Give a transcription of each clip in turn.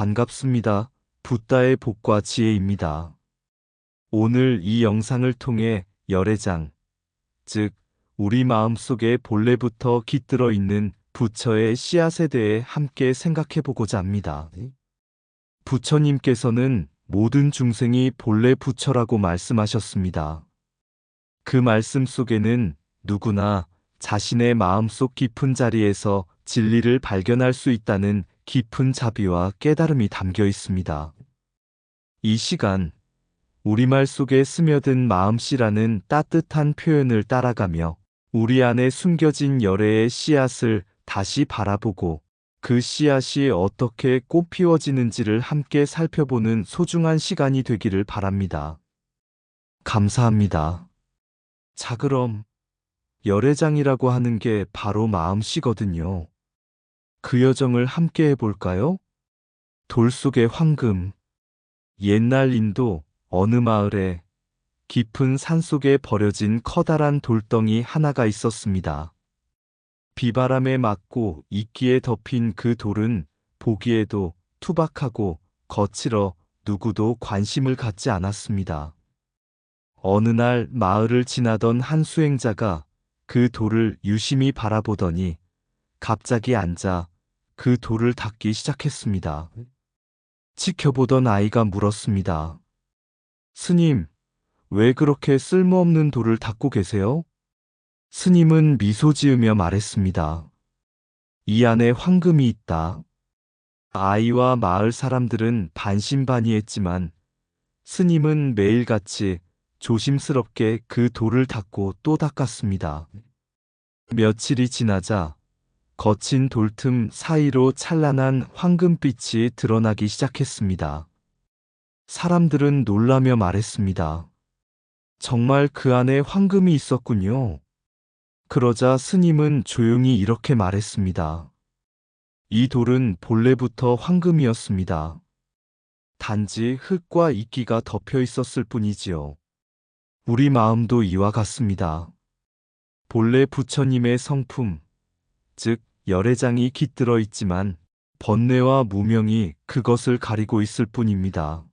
반갑습니다. 붓다의 복과 지혜입니다. 오늘 이 영상을 통해 열애장, 즉 우리 마음속에 본래부터 깃들어 있는 부처의 씨앗에 대해 함께 생각해 보고자 합니다. 부처님께서는 모든 중생이 본래 부처라고 말씀하셨습니다. 그 말씀 속에는 누구나 자신의 마음속 깊은 자리에서 진리를 발견할 수 있다는 깊은 자비와 깨달음이 담겨 있습니다. 이 시간, 우리말 속에 스며든 마음씨라는 따뜻한 표현을 따라가며 우리 안에 숨겨진 열애의 씨앗을 다시 바라보고 그 씨앗이 어떻게 꽃 피워지는지를 함께 살펴보는 소중한 시간이 되기를 바랍니다. 감사합니다. 자, 그럼 열애장이라고 하는 게 바로 마음씨거든요. 그 여정을 함께 해볼까요? 돌 속의 황금. 옛날 인도 어느 마을에 깊은 산속에 버려진 커다란 돌덩이 하나가 있었습니다. 비바람에 맞고 이끼에 덮인 그 돌은 보기에도 투박하고 거칠어 누구도 관심을 갖지 않았습니다. 어느 날 마을을 지나던 한 수행자가 그 돌을 유심히 바라보더니 갑자기 앉아 그 돌을 닦기 시작했습니다. 지켜보던 아이가 물었습니다. 스님, 왜 그렇게 쓸모없는 돌을 닦고 계세요? 스님은 미소 지으며 말했습니다. 이 안에 황금이 있다. 아이와 마을 사람들은 반신반의했지만 스님은 매일같이 조심스럽게 그 돌을 닦고 또 닦았습니다. 며칠이 지나자 거친 돌틈 사이로 찬란한 황금빛이 드러나기 시작했습니다. 사람들은 놀라며 말했습니다. 정말 그 안에 황금이 있었군요. 그러자 스님은 조용히 이렇게 말했습니다. 이 돌은 본래부터 황금이었습니다. 단지 흙과 이끼가 덮여 있었을 뿐이지요. 우리 마음도 이와 같습니다. 본래 부처님의 성품, 즉 열애장이 깃들어 있지만 번뇌와 무명이 그것을 가리고 있을 뿐입니다.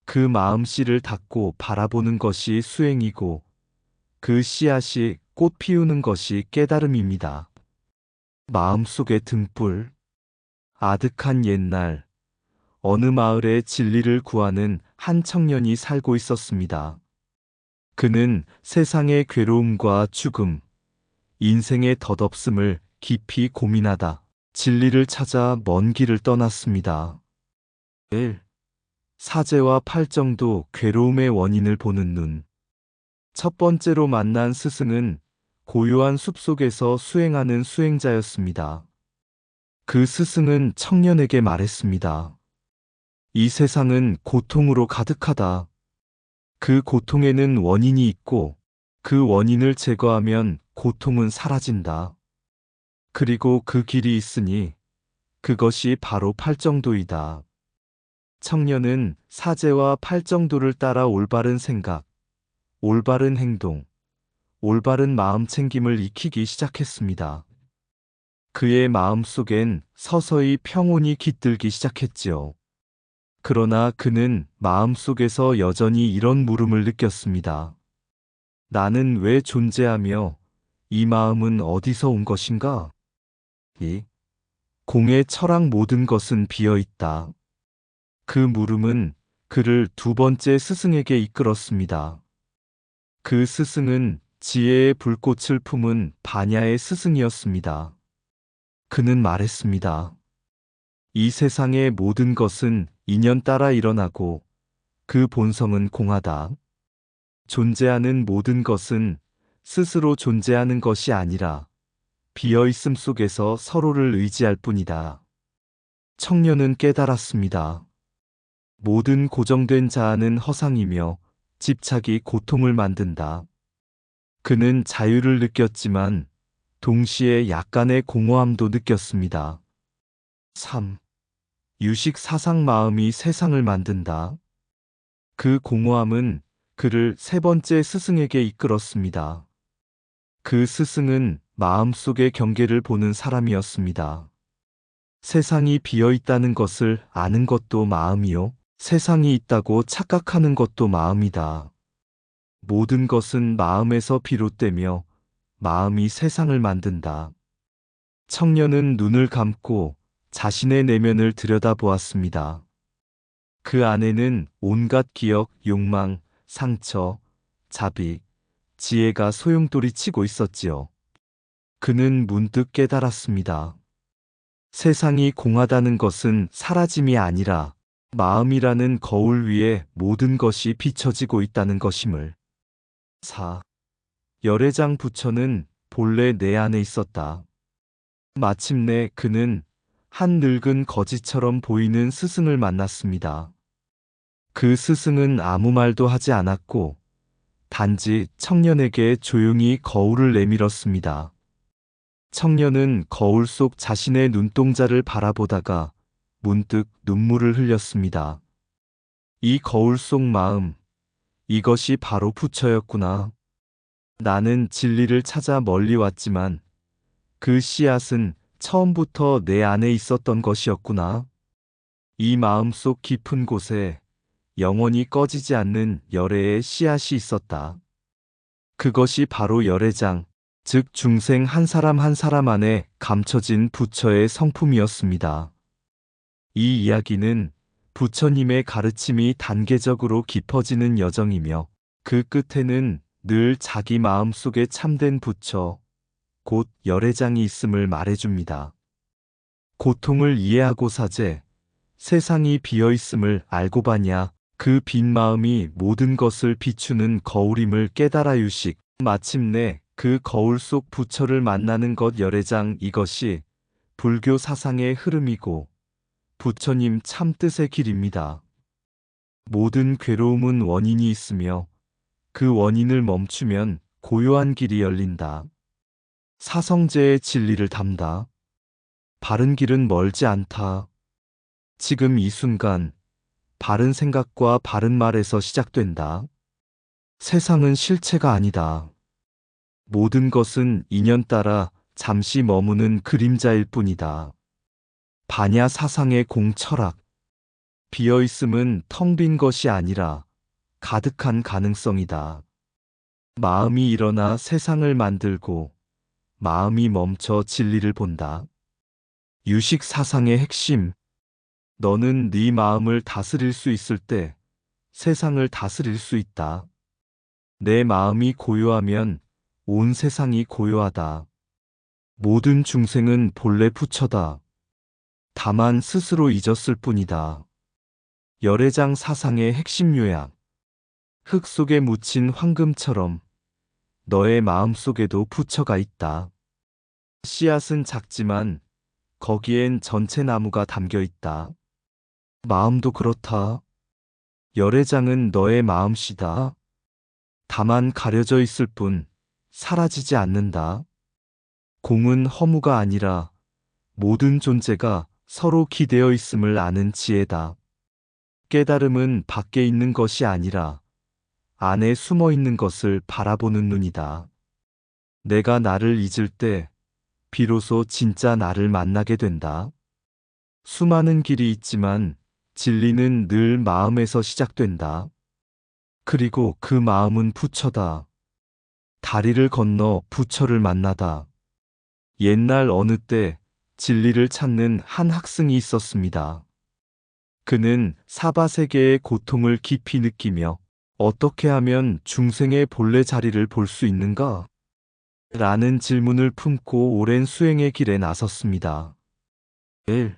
그 마음씨를 닫고 바라보는 것이 수행이고 그 씨앗이 꽃 피우는 것이 깨달음입니다. 마음속의 등불. 아득한 옛날, 어느 마을에 진리를 구하는 한 청년이 살고 있었습니다. 그는 세상의 괴로움과 죽음, 인생의 덧없음을 깊이 고민하다 진리를 찾아 먼 길을 떠났습니다. 1. 사제와 팔정도 괴로움의 원인을 보는 눈. 첫 번째로 만난 스승은 고요한 숲속에서 수행하는 수행자였습니다. 그 스승은 청년에게 말했습니다. 이 세상은 고통으로 가득하다. 그 고통에는 원인이 있고 그 원인을 제거하면 고통은 사라진다. 그리고 그 길이 있으니 그것이 바로 팔정도이다. 청년은 사제와 팔정도를 따라 올바른 생각, 올바른 행동, 올바른 마음 챙김을 익히기 시작했습니다. 그의 마음속엔 서서히 평온이 깃들기 시작했지요. 그러나 그는 마음속에서 여전히 이런 물음을 느꼈습니다. 나는 왜 존재하며 이 마음은 어디서 온 것인가? 이 공의 철학 모든 것은 비어 있다. 그 물음은 그를 두 번째 스승에게 이끌었습니다. 그 스승은 지혜의 불꽃을 품은 반야의 스승이었습니다. 그는 말했습니다. 이 세상의 모든 것은 인연 따라 일어나고 그 본성은 공하다. 존재하는 모든 것은 스스로 존재하는 것이 아니라 비어있음 속에서 서로를 의지할 뿐이다. 청년은 깨달았습니다. 모든 고정된 자아는 허상이며 집착이 고통을 만든다. 그는 자유를 느꼈지만 동시에 약간의 공허함도 느꼈습니다. 3. 유식 사상 마음이 세상을 만든다. 그 공허함은 그를 세 번째 스승에게 이끌었습니다. 그 스승은 마음속의 경계를 보는 사람이었습니다. 세상이 비어 있다는 것을 아는 것도 마음이요. 세상이 있다고 착각하는 것도 마음이다. 모든 것은 마음에서 비롯되며 마음이 세상을 만든다. 청년은 눈을 감고 자신의 내면을 들여다보았습니다. 그 안에는 온갖 기억, 욕망, 상처, 자비, 지혜가 소용돌이 치고 있었지요. 그는 문득 깨달았습니다. 세상이 공하다는 것은 사라짐이 아니라 마음이라는 거울 위에 모든 것이 비춰지고 있다는 것임을. 4. 열애장 부처는 본래 내 안에 있었다. 마침내 그는 한 늙은 거지처럼 보이는 스승을 만났습니다. 그 스승은 아무 말도 하지 않았고 단지 청년에게 조용히 거울을 내밀었습니다. 청년은 거울 속 자신의 눈동자를 바라보다가 문득 눈물을 흘렸습니다. 이 거울 속 마음, 이것이 바로 부처였구나. 나는 진리를 찾아 멀리 왔지만 그 씨앗은 처음부터 내 안에 있었던 것이었구나. 이 마음 속 깊은 곳에 영원히 꺼지지 않는 열애의 씨앗이 있었다. 그것이 바로 열애장, 즉 중생 한 사람 한 사람 안에 감춰진 부처의 성품이었습니다. 이 이야기는 부처님의 가르침이 단계적으로 깊어지는 여정이며 그 끝에는 늘 자기 마음 속에 참된 부처, 곧 열애장이 있음을 말해줍니다. 고통을 이해하고 사제, 세상이 비어 있음을 알고 바냐, 그 빈 마음이 모든 것을 비추는 거울임을 깨달아 유식. 마침내 그 거울 속 부처를 만나는 것 열애장, 이것이 불교 사상의 흐름이고 부처님 참뜻의 길입니다. 모든 괴로움은 원인이 있으며 그 원인을 멈추면 고요한 길이 열린다. 사성제의 진리를 담다. 바른 길은 멀지 않다. 지금 이 순간 바른 생각과 바른 말에서 시작된다. 세상은 실체가 아니다. 모든 것은 인연 따라 잠시 머무는 그림자일 뿐이다. 반야 사상의 공철학. 비어있음은 텅 빈 것이 아니라 가득한 가능성이다. 마음이 일어나 세상을 만들고 마음이 멈춰 진리를 본다. 유식 사상의 핵심. 너는 네 마음을 다스릴 수 있을 때 세상을 다스릴 수 있다. 내 마음이 고요하면 온 세상이 고요하다. 모든 중생은 본래 부처다. 다만 스스로 잊었을 뿐이다. 열애장 사상의 핵심 요약. 흙 속에 묻힌 황금처럼 너의 마음 속에도 부처가 있다. 씨앗은 작지만 거기엔 전체 나무가 담겨 있다. 마음도 그렇다. 열애장은 너의 마음씨다. 다만 가려져 있을 뿐 사라지지 않는다. 공은 허무가 아니라 모든 존재가 서로 기대어 있음을 아는 지혜다. 깨달음은 밖에 있는 것이 아니라 안에 숨어 있는 것을 바라보는 눈이다. 내가 나를 잊을 때 비로소 진짜 나를 만나게 된다. 수많은 길이 있지만 진리는 늘 마음에서 시작된다. 그리고 그 마음은 부처다. 다리를 건너 부처를 만나다. 옛날 어느 때 진리를 찾는 한 학생이 있었습니다. 그는 사바세계의 고통을 깊이 느끼며 어떻게 하면 중생의 본래 자리를 볼 수 있는가? 라는 질문을 품고 오랜 수행의 길에 나섰습니다. 1.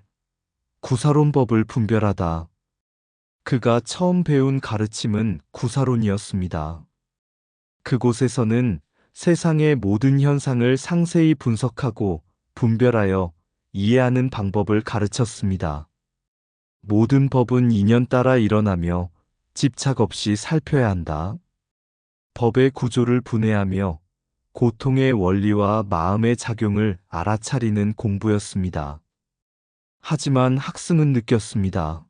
구사론법을 분별하다. 그가 처음 배운 가르침은 구사론이었습니다. 그곳에서는 세상의 모든 현상을 상세히 분석하고 분별하여 이해하는 방법을 가르쳤습니다. 모든 법은 인연 따라 일어나며 집착 없이 살펴야 한다. 법의 구조를 분해하며 고통의 원리와 마음의 작용을 알아차리는 공부였습니다. 하지만 학생은 느꼈습니다.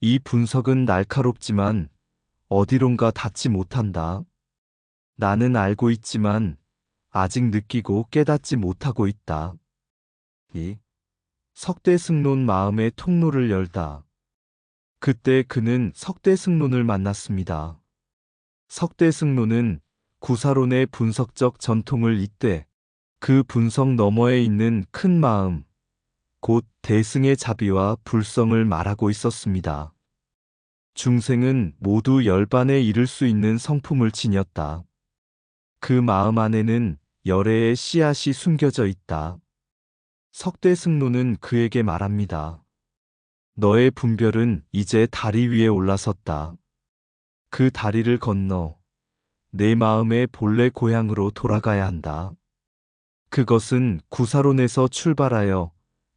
이 분석은 날카롭지만 어디론가 닿지 못한다. 나는 알고 있지만 아직 느끼고 깨닫지 못하고 있다. 2. 석대승론 마음의 통로를 열다. 그때 그는 석대승론을 만났습니다. 석대승론은 구사론의 분석적 전통을 잇대 그 분석 너머에 있는 큰 마음, 곧 대승의 자비와 불성을 말하고 있었습니다. 중생은 모두 열반에 이를 수 있는 성품을 지녔다. 그 마음 안에는 열애의 씨앗이 숨겨져 있다. 석대승론은 그에게 말합니다. 너의 분별은 이제 다리 위에 올라섰다. 그 다리를 건너 내 마음의 본래 고향으로 돌아가야 한다. 그것은 구사론에서 출발하여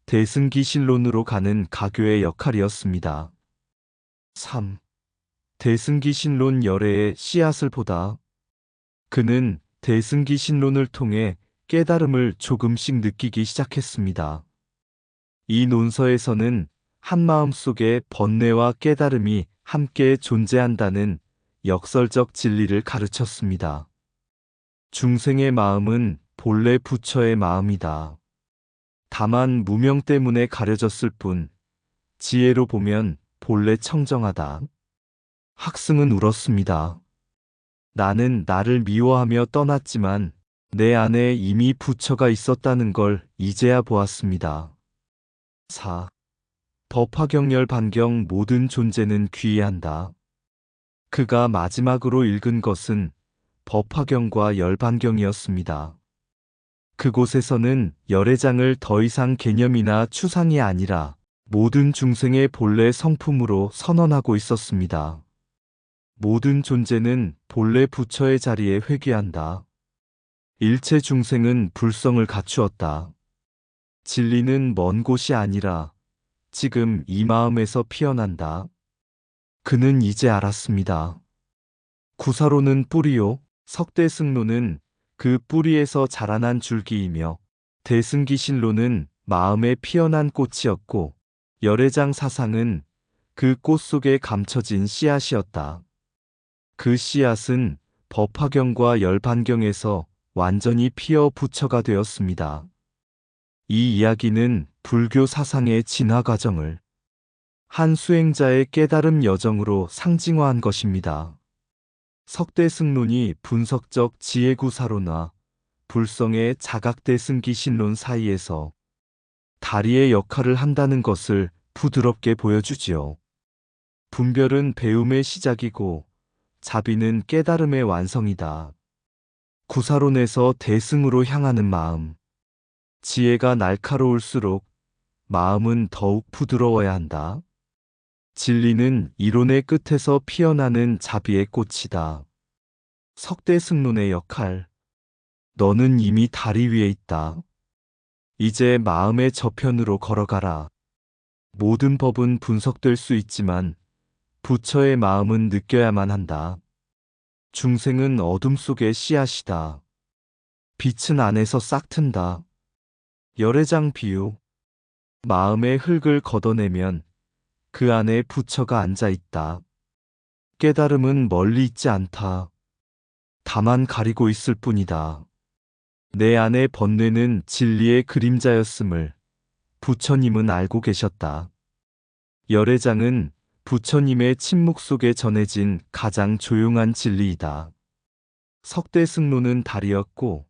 대승기신론으로 가는 가교의 역할이었습니다. 3. 대승기신론 열애의 씨앗을 보다. 그는 대승기신론을 통해 깨달음을 조금씩 느끼기 시작했습니다. 이 논서에서는 한 마음 속에 번뇌와 깨달음이 함께 존재한다는 역설적 진리를 가르쳤습니다. 중생의 마음은 본래 부처의 마음이다. 다만 무명 때문에 가려졌을 뿐, 지혜로 보면 본래 청정하다. 학승은 울었습니다. 나는 나를 미워하며 떠났지만 내 안에 이미 부처가 있었다는 걸 이제야 보았습니다. 4. 법화경열 반경 모든 존재는 귀의한다. 그가 마지막으로 읽은 것은 법화경과 열반경이었습니다. 그곳에서는 열애장을 더 이상 개념이나 추상이 아니라 모든 중생의 본래 성품으로 선언하고 있었습니다. 모든 존재는 본래 부처의 자리에 회귀한다. 일체 중생은 불성을 갖추었다. 진리는 먼 곳이 아니라 지금 이 마음에서 피어난다. 그는 이제 알았습니다. 구사로는 뿌리요, 석대승로는 그 뿌리에서 자라난 줄기이며 대승기신로는 마음에 피어난 꽃이었고 열애장 사상은 그 꽃 속에 감춰진 씨앗이었다. 그 씨앗은 법화경과 열반경에서 완전히 피어 부처가 되었습니다. 이 이야기는 불교 사상의 진화 과정을 한 수행자의 깨달음 여정으로 상징화한 것입니다. 석대승론이 분석적 지혜구사론과 불성의 자각대승기신론 사이에서 다리의 역할을 한다는 것을 부드럽게 보여주지요. 분별은 배움의 시작이고 자비는 깨달음의 완성이다. 구사론에서 대승으로 향하는 마음. 지혜가 날카로울수록 마음은 더욱 부드러워야 한다. 진리는 이론의 끝에서 피어나는 자비의 꽃이다. 석대승론의 역할. 너는 이미 다리 위에 있다. 이제 마음의 저편으로 걸어가라. 모든 법은 분석될 수 있지만 부처의 마음은 느껴야만 한다. 중생은 어둠 속의 씨앗이다. 빛은 안에서 싹튼다. 열애장 비유. 마음의 흙을 걷어내면 그 안에 부처가 앉아 있다. 깨달음은 멀리 있지 않다. 다만 가리고 있을 뿐이다. 내 안의 번뇌는 진리의 그림자였음을 부처님은 알고 계셨다. 열애장은 부처님의 침묵 속에 전해진 가장 조용한 진리이다. 석대승론은 다리였고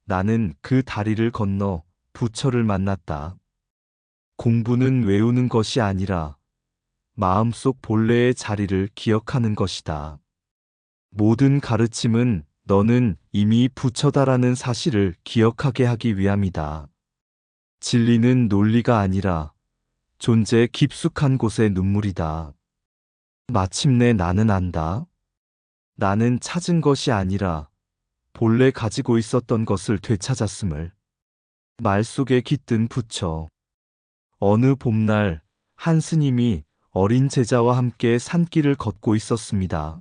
나는 그 다리를 건너 부처를 만났다. 공부는 외우는 것이 아니라 마음속 본래의 자리를 기억하는 것이다. 모든 가르침은 너는 이미 부처다라는 사실을 기억하게 하기 위함이다. 진리는 논리가 아니라 존재 깊숙한 곳의 눈물이다. 마침내 나는 안다. 나는 찾은 것이 아니라 본래 가지고 있었던 것을 되찾았음을. 말 속에 깃든 부처. 어느 봄날 한 스님이 어린 제자와 함께 산길을 걷고 있었습니다.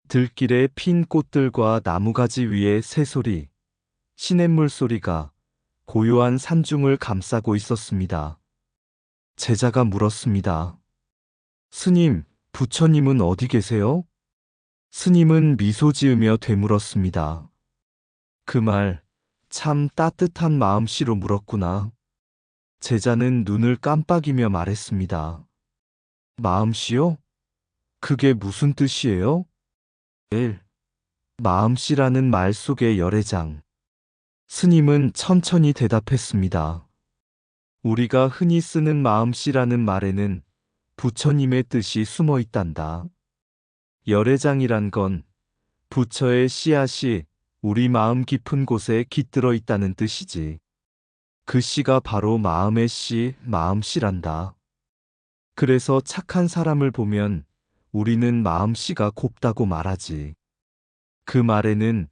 들길에 핀 꽃들과 나무가지 위에 새소리, 시냇물 소리가 고요한 산중을 감싸고 있었습니다. 제자가 물었습니다. 스님, 부처님은 어디 계세요? 스님은 미소 지으며 되물었습니다. 그 말, 참 따뜻한 마음씨로 물었구나. 제자는 눈을 깜빡이며 말했습니다. 마음씨요? 그게 무슨 뜻이에요? 마음씨라는 말 속의 열애장. 스님은 천천히 대답했습니다. 우리가 흔히 쓰는 마음씨라는 말에는 부처님의 뜻이 숨어 있단다. 열애장이란 건 부처의 씨앗이 우리 마음 깊은 곳에 깃들어 있다는 뜻이지. 그 씨가 바로 마음의 씨, 마음씨란다. 그래서 착한 사람을 보면 우리는 마음씨가 곱다고 말하지. 그 말에는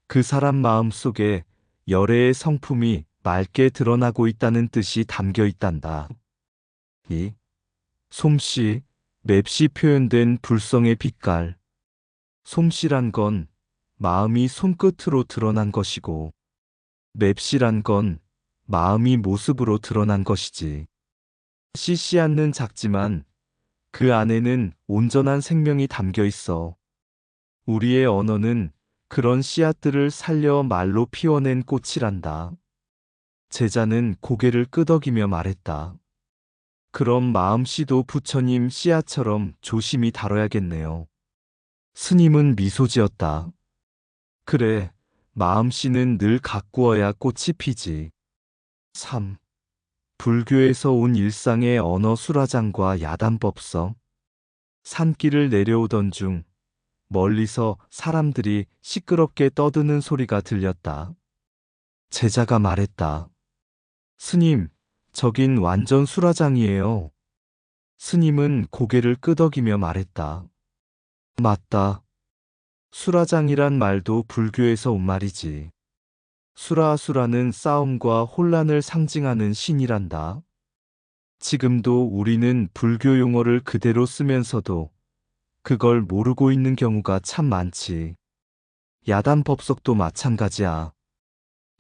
그 사람 마음 속에 열애의 성품이 맑게 드러나고 있다는 뜻이 담겨 있단다. 이 솜씨, 맵시 표현된 불성의 빛깔. 솜씨란 건 마음이 손끝으로 드러난 것이고, 맵시란 건 마음이 모습으로 드러난 것이지. 씨앗은 작지만 그 안에는 온전한 생명이 담겨 있어. 우리의 언어는 그런 씨앗들을 살려 말로 피워낸 꽃이란다. 제자는 고개를 끄덕이며 말했다. 그럼 마음씨도 부처님 씨앗처럼 조심히 다뤄야겠네요. 스님은 미소 지었다. 그래, 마음씨는 늘 가꾸어야 꽃이 피지. 3. 불교에서 온 일상의 언어 수라장과 야단법석. 산길을 내려오던 중 멀리서 사람들이 시끄럽게 떠드는 소리가 들렸다. 제자가 말했다. 스님, 저긴 완전 수라장이에요. 스님은 고개를 끄덕이며 말했다. 맞다. 수라장이란 말도 불교에서 온 말이지. 수라는 싸움과 혼란을 상징하는 신이란다. 지금도 우리는 불교 용어를 그대로 쓰면서도 그걸 모르고 있는 경우가 참 많지. 야단 법석도 마찬가지야.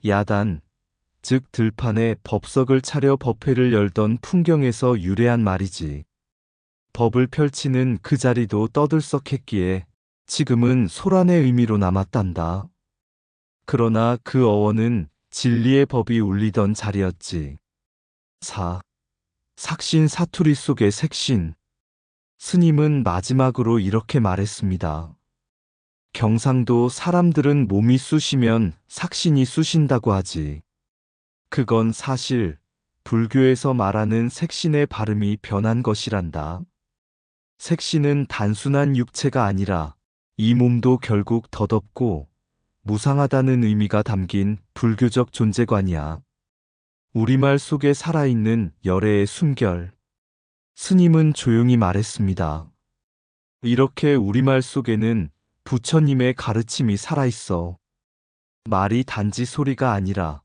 야단, 즉 들판에 법석을 차려 법회를 열던 풍경에서 유래한 말이지. 법을 펼치는 그 자리도 떠들썩했기에 지금은 소란의 의미로 남았단다. 그러나 그 어원은 진리의 법이 울리던 자리였지. 4. 삭신 사투리 속의 색신. 스님은 마지막으로 이렇게 말했습니다. 경상도 사람들은 몸이 쑤시면 삭신이 쑤신다고 하지. 그건 사실 불교에서 말하는 색신의 발음이 변한 것이란다. 색신은 단순한 육체가 아니라 이 몸도 결국 덧없고 무상하다는 의미가 담긴 불교적 존재관이야. 우리말 속에 살아있는 열애의 숨결. 스님은 조용히 말했습니다. 이렇게 우리말 속에는 부처님의 가르침이 살아있어. 말이 단지 소리가 아니라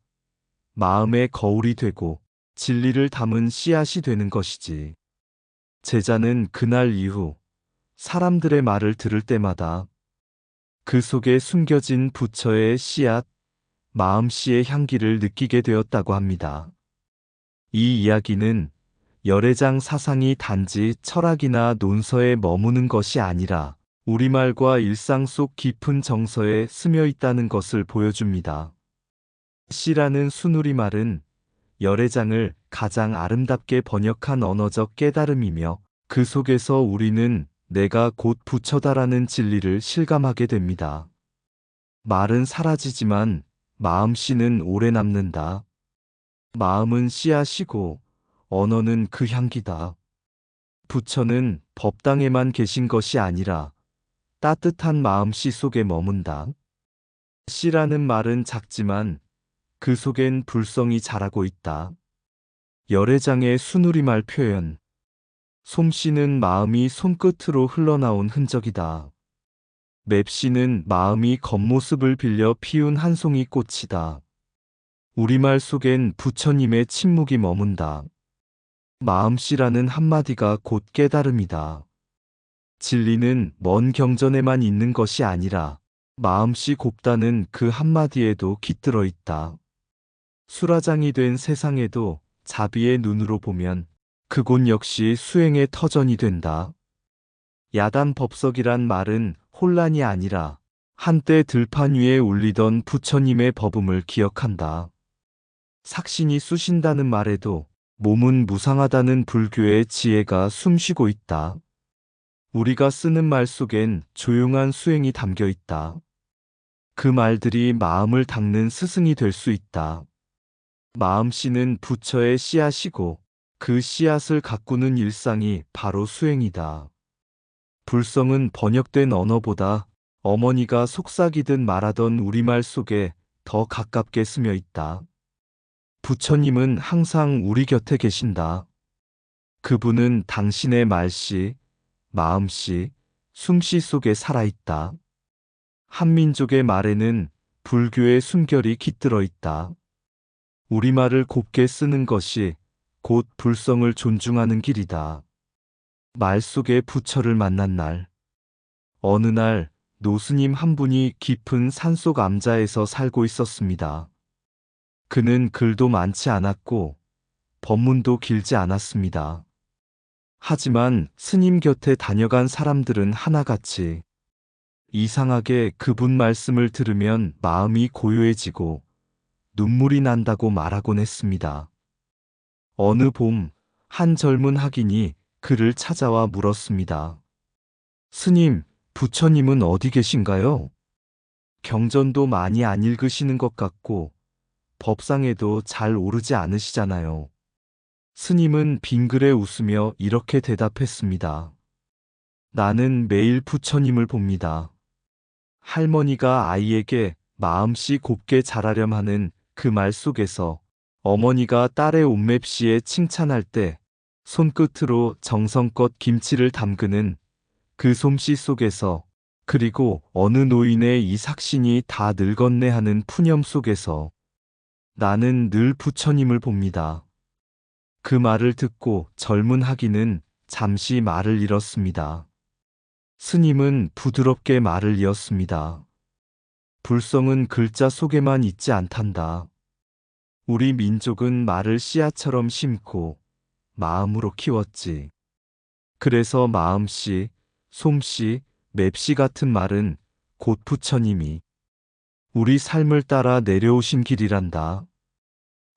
마음의 거울이 되고 진리를 담은 씨앗이 되는 것이지. 제자는 그날 이후 사람들의 말을 들을 때마다 그 속에 숨겨진 부처의 씨앗, 마음씨의 향기를 느끼게 되었다고 합니다. 이 이야기는 열애장 사상이 단지 철학이나 논서에 머무는 것이 아니라 우리말과 일상 속 깊은 정서에 스며 있다는 것을 보여줍니다. 씨라는 순우리말은 열애장을 가장 아름답게 번역한 언어적 깨달음이며 그 속에서 우리는 내가 곧 부처다라는 진리를 실감하게 됩니다. 말은 사라지지만 마음씨는 오래 남는다. 마음은 씨앗이고 언어는 그 향기다. 부처는 법당에만 계신 것이 아니라 따뜻한 마음씨 속에 머문다. 씨라는 말은 작지만 그 속엔 불성이 자라고 있다. 열애장의 순우리말 표현. 솜씨는 마음이 손끝으로 흘러나온 흔적이다. 맵씨는 마음이 겉모습을 빌려 피운 한 송이 꽃이다. 우리말 속엔 부처님의 침묵이 머문다. 마음씨라는 한마디가 곧 깨달음이다. 진리는 먼 경전에만 있는 것이 아니라 마음씨 곱다는 그 한마디에도 깃들어 있다. 수라장이 된 세상에도 자비의 눈으로 보면 그곳 역시 수행의 터전이 된다. 야단 법석이란 말은 혼란이 아니라 한때 들판 위에 울리던 부처님의 법음을 기억한다. 삭신이 쑤신다는 말에도 몸은 무상하다는 불교의 지혜가 숨쉬고 있다. 우리가 쓰는 말 속엔 조용한 수행이 담겨 있다. 그 말들이 마음을 닦는 스승이 될 수 있다. 마음씨는 부처의 씨앗이고 그 씨앗을 가꾸는 일상이 바로 수행이다. 불성은 번역된 언어보다 어머니가 속삭이듯 말하던 우리말 속에 더 가깝게 스며 있다. 부처님은 항상 우리 곁에 계신다. 그분은 당신의 말씨, 마음씨, 숨씨 속에 살아있다. 한민족의 말에는 불교의 숨결이 깃들어 있다. 우리말을 곱게 쓰는 것이 곧 불성을 존중하는 길이다. 말 속에 부처를 만난 날, 어느 날 노스님 한 분이 깊은 산속 암자에서 살고 있었습니다. 그는 글도 많지 않았고 법문도 길지 않았습니다. 하지만 스님 곁에 다녀간 사람들은 하나같이 이상하게 그분 말씀을 들으면 마음이 고요해지고 눈물이 난다고 말하곤 했습니다. 어느 봄, 한 젊은 학인이 그를 찾아와 물었습니다. 스님, 부처님은 어디 계신가요? 경전도 많이 안 읽으시는 것 같고 법상에도 잘 오르지 않으시잖아요. 스님은 빙그레 웃으며 이렇게 대답했습니다. 나는 매일 부처님을 봅니다. 할머니가 아이에게 마음씨 곱게 자라렴 하는 그 말 속에서 어머니가 딸의 옷맵시에 칭찬할 때 손끝으로 정성껏 김치를 담그는 그 솜씨 속에서 그리고 어느 노인의 이 삭신이 다 늙었네 하는 푸념 속에서 나는 늘 부처님을 봅니다. 그 말을 듣고 젊은 학인은 잠시 말을 잃었습니다. 스님은 부드럽게 말을 이었습니다. 불성은 글자 속에만 있지 않단다. 우리 민족은 말을 씨앗처럼 심고 마음으로 키웠지. 그래서 마음씨, 솜씨, 맵씨 같은 말은 곧 부처님이 우리 삶을 따라 내려오신 길이란다.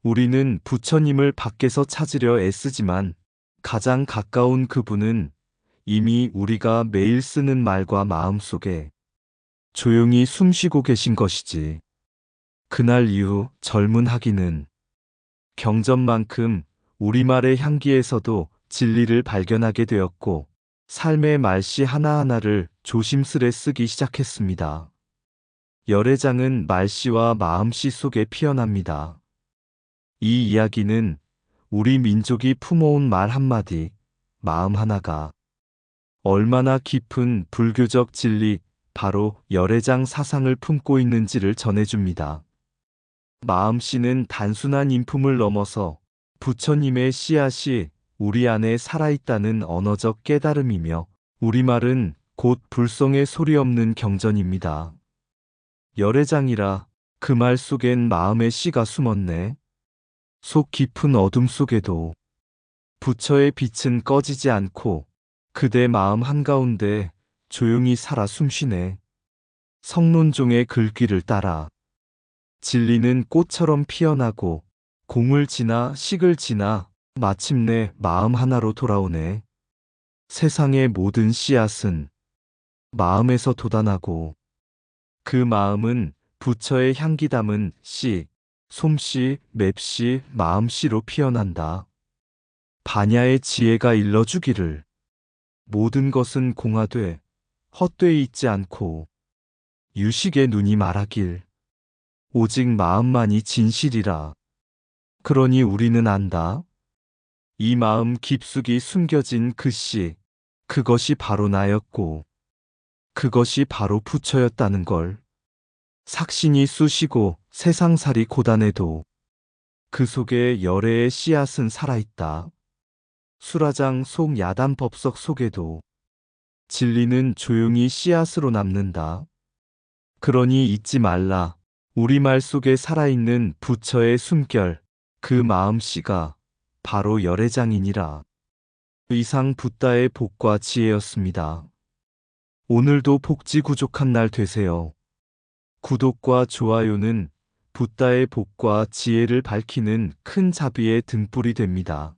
우리는 부처님을 밖에서 찾으려 애쓰지만 가장 가까운 그분은 이미 우리가 매일 쓰는 말과 마음 속에 조용히 숨쉬고 계신 것이지. 그날 이후 젊은 학인은 경전만큼 우리말의 향기에서도 진리를 발견하게 되었고 삶의 말씨 하나하나를 조심스레 쓰기 시작했습니다. 열애장은 말씨와 마음씨 속에 피어납니다. 이 이야기는 우리 민족이 품어온 말 한마디, 마음 하나가 얼마나 깊은 불교적 진리, 바로 열애장 사상을 품고 있는지를 전해줍니다. 마음씨는 단순한 인품을 넘어서 부처님의 씨앗이 우리 안에 살아있다는 언어적 깨달음이며 우리말은 곧 불성의 소리 없는 경전입니다. 열애장이라 그 말 속엔 마음의 씨가 숨었네. 속 깊은 어둠 속에도 부처의 빛은 꺼지지 않고 그대 마음 한가운데 조용히 살아 숨쉬네. 성론종의 글귀를 따라 진리는 꽃처럼 피어나고 공을 지나 식을 지나 마침내 마음 하나로 돌아오네. 세상의 모든 씨앗은 마음에서 돋아나고 그 마음은 부처의 향기 담은 씨, 솜씨, 맵씨, 마음씨로 피어난다. 반야의 지혜가 일러주기를 모든 것은 공하되 헛되이 있지 않고 유식의 눈이 말하길 오직 마음만이 진실이라. 그러니 우리는 안다. 이 마음 깊숙이 숨겨진 그 씨, 그것이 바로 나였고 그것이 바로 부처였다는 걸. 삭신이 쑤시고 세상살이 고단해도 그 속에 열애의 씨앗은 살아있다. 수라장 속 야단 법석 속에도 진리는 조용히 씨앗으로 남는다. 그러니 잊지 말라. 우리말 속에 살아있는 부처의 숨결, 그 마음씨가 바로 열애장이니라. 이상 붓다의 복과 지혜였습니다. 오늘도 복지구족한 날 되세요. 구독과 좋아요는 붓다의 복과 지혜를 밝히는 큰 자비의 등불이 됩니다.